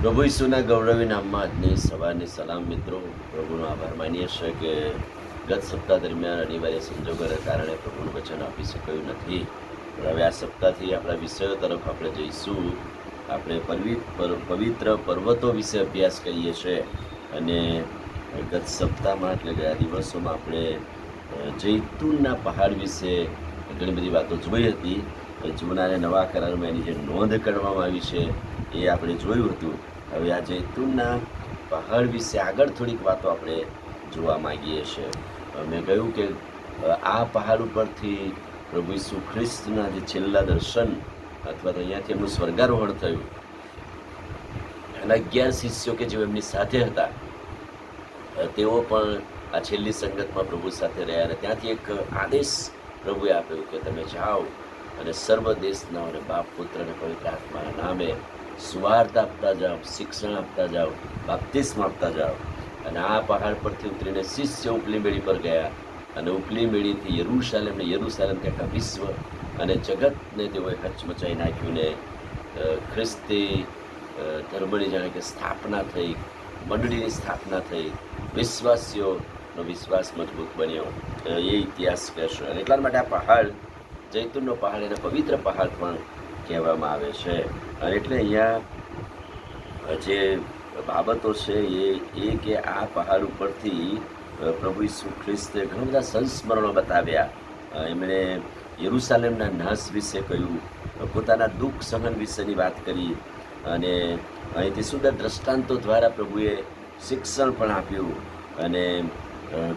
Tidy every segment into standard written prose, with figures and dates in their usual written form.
પ્રભુ ઈસુના ગૌરવી નામમાં આજની સવારની સલામ મિત્રો. પ્રભુનો આભાર માનીએ છીએ કે ગત સપ્તાહ દરમિયાન અનિવાર્ય સંજોગોને કારણે પ્રભુનું વચન આપી શકાયું નથી. પણ હવે આ સપ્તાહથી આપણા વિષયો તરફ આપણે જઈશું. આપણે પવિત્ર પર્વતો વિશે અભ્યાસ કરીએ છીએ અને ગત સપ્તાહમાં એટલે કે આ દિવસોમાં આપણે જૈતુનના પહાડ વિશે ઘણી બધી વાતો જોઈ હતી. જૂના અને નવા કરારમાં એની જે નોંધ કરવામાં આવી છે એ આપણે જોયું હતું. હવે આ જૈતુનના પહાડ વિશે આગળ થોડીક વાતો આપણે જોવા માગીએ છીએ. મેં કહ્યું કે આ પહાડ ઉપરથી પ્રભુ ઈસુ ખ્રિસ્તના જે છેલ્લા દર્શન અથવા તો અહીંયાથી એમનું સ્વર્ગારોહણ થયું અને 11 શિષ્યો કે જેઓ એમની સાથે હતા તેઓ પણ આ છેલ્લી સંગતમાં પ્રભુ સાથે રહ્યા અને ત્યાંથી એક આદેશ પ્રભુએ આપ્યો કે તમે જાઓ અને સર્વ દેશનાઓને બાપ પુત્ર અને પવિત્ર આત્માના નામે સુવાર્તા આપતા જાઓ, શિક્ષણ આપતા જાઓ, બાપ્તિસ્મ આપતા જાઓ. અને આ પહાડ પરથી ઉતરીને શિષ્ય ઉપલી મેળી પર ગયા અને ઉપલી મેળીથી યરૂશાલેમને આખા વિશ્વ અને જગતને તેઓએ હચમચાઈ નાખ્યું ને ખ્રિસ્તી ધર્મની જાણે કે સ્થાપના થઈ, મંડળીની સ્થાપના થઈ, વિશ્વાસીઓનો વિશ્વાસ મજબૂત બન્યો, એ ઇતિહાસ કહેશો. અને એટલા માટે આ પહાડ જૈતુનનો પહાડ એને પવિત્ર પહાડ પણ કહેવામાં આવે છે. અને એટલે અહીંયા જે બાબતો છે એ કે આ પહાડ ઉપરથી પ્રભુ ઈસુ ખ્રિસ્તે ઘણા બધા સંસ્મરણો બતાવ્યા. એમણે યરૂશાલેમના નાશ વિશે કહ્યું, પોતાના દુઃખ સહન વિશેની વાત કરી અને અહીંથી સુંદર દ્રષ્ટાંતો દ્વારા પ્રભુએ શિક્ષણ પણ આપ્યું. અને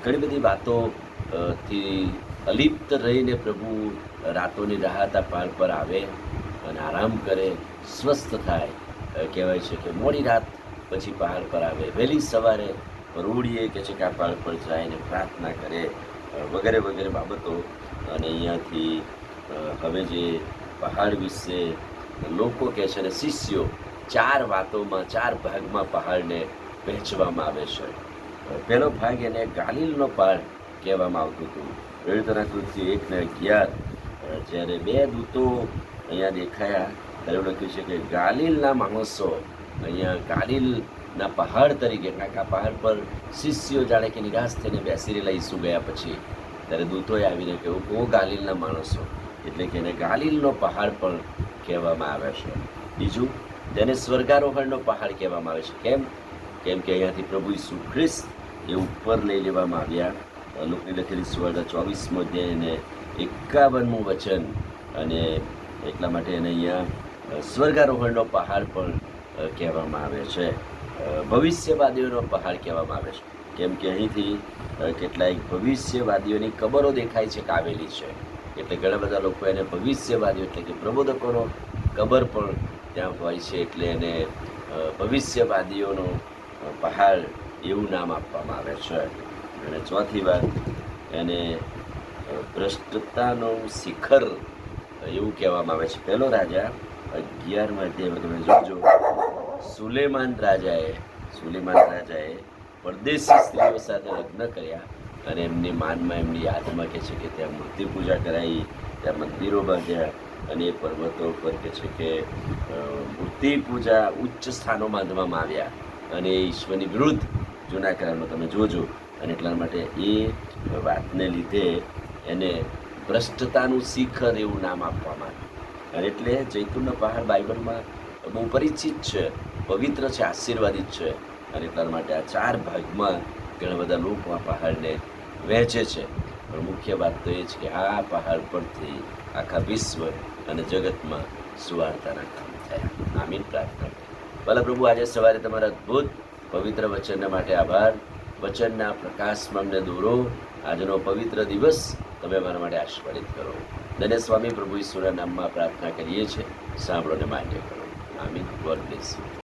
ઘણી બધી વાતોથી અલિપ્ત રહીને પ્રભુ રાતોની રાહત આ પહાડ પર આવે અને આરામ કરે, સ્વસ્થ થાય. કહેવાય છે કે મોડી રાત પછી પહાડ પર આવે, વહેલી સવારે રોડીએ કે છે કે આ પહાડ પર જાય અને પ્રાર્થના કરે વગેરે વગેરે બાબતો. અને અહીંયાથી હવે જે પહાડ વિશે લોકો કહે છે અને શિષ્યો 4 વાતોમાં 4 ભાગમાં પહાડને વહેંચવામાં આવે છે. પહેલો ભાગ એને ગાલિલનો પહાડ કહેવામાં આવતું હતું. પ્રેરિતોના કૃત્ય 1 ને 11 જ્યારે 2 દૂતો અહીંયા દેખાયા ત્યારે એવું લખ્યું છે કે ગાલિલના માણસો અહીંયા ગાલિલના પહાડ તરીકે, કારણ કે આ પહાડ પર શિષ્યો જાણે કે નિરાશ થઈને બેસી રહેલા ઈસુ ગયા પછી ત્યારે દૂતોએ આવીને કહ્યું કે ઓ ગાલિલના માણસો, એટલે કે એને ગાલિલનો પહાડ પણ કહેવામાં આવે છે. બીજું, તેને સ્વર્ગારોહણનો પહાડ કહેવામાં આવે છે. કેમ કે અહીંયાથી પ્રભુ ઈસુ ખ્રિસ્ત એ ઉપર લઈ લેવામાં આવ્યા. લુકની લખેલી સુવાર્તા 24મો અધ્યાય અને 51મું વચન. અને એટલા માટે એને અહીંયા સ્વર્ગારોહણનો પહાડ પણ કહેવામાં આવે છે. ભવિષ્યવાદીઓનો પહાડ કહેવામાં આવે છે. કેમ કે અહીંથી કેટલાક ભવિષ્યવાદીઓની કબરો દેખાય છે કે આવેલી છે. એટલે ઘણા બધા લોકો એને ભવિષ્યવાદીઓ એટલે કે પ્રબોધકોનો કબર પણ ત્યાં હોય છે, એટલે એને ભવિષ્યવાદીઓનો પહાડ એવું નામ આપવામાં આવે છે. અને ચોથી વાત, એને ભ્રષ્ટતાનું શિખર એવું કહેવામાં આવે છે. પહેલો રાજા 11મા અધ્યાયમાં તમે જોજો, સુલેમાન રાજાએ પરદેશી સ્ત્રીઓ સાથે લગ્ન કર્યા અને એમની માનમાં, એમની યાદમાં કહે છે કે ત્યાં મૂર્તિ પૂજા કરાવી, ત્યાં મંદિરો બાંધ્યા અને એ પર્વતો પર કહે છે કે મૂર્તિ પૂજા ઉચ્ચ સ્થાનો બાંધવામાં આવ્યા અને એ ઈશ્વરની વિરુદ્ધ જૂના કરારમાં તમે જોજો. અને એટલા માટે એ વાતને લીધે એને ભ્રષ્ટતાનું શિખર એવું નામ આપવામાં આવ્યું. અને એટલે જૈતુનનો પહાડ બાઇબલમાં બહુ પરિચિત છે, પવિત્ર છે, આશીર્વાદિત છે. અને એટલા માટે આ 4 ભાગમાં ઘણા બધા લોકો આ પહાડને વહેંચે છે. પણ મુખ્ય વાત તો એ છે કે આ પહાડ પરથી આખા વિશ્વ અને જગતમાં સુવાર્તાના કામ થયા. આમીન પ્રાર્થના. ભલે પ્રભુ આજે સવારે તમારા અદ્ભુત પવિત્ર વચનના માટે આભાર. વચનના પ્રકાશમાં અમને દોરો. આજનો પવિત્ર દિવસ તમે અમારા માટે આશીર્વાદિત કરો. ધન્ય સ્વામી પ્રભુ ઈશ્વરના નામમાં પ્રાર્થના કરીએ છીએ. સાંભળો ને માન્ય કરો. આમીન. God bless you.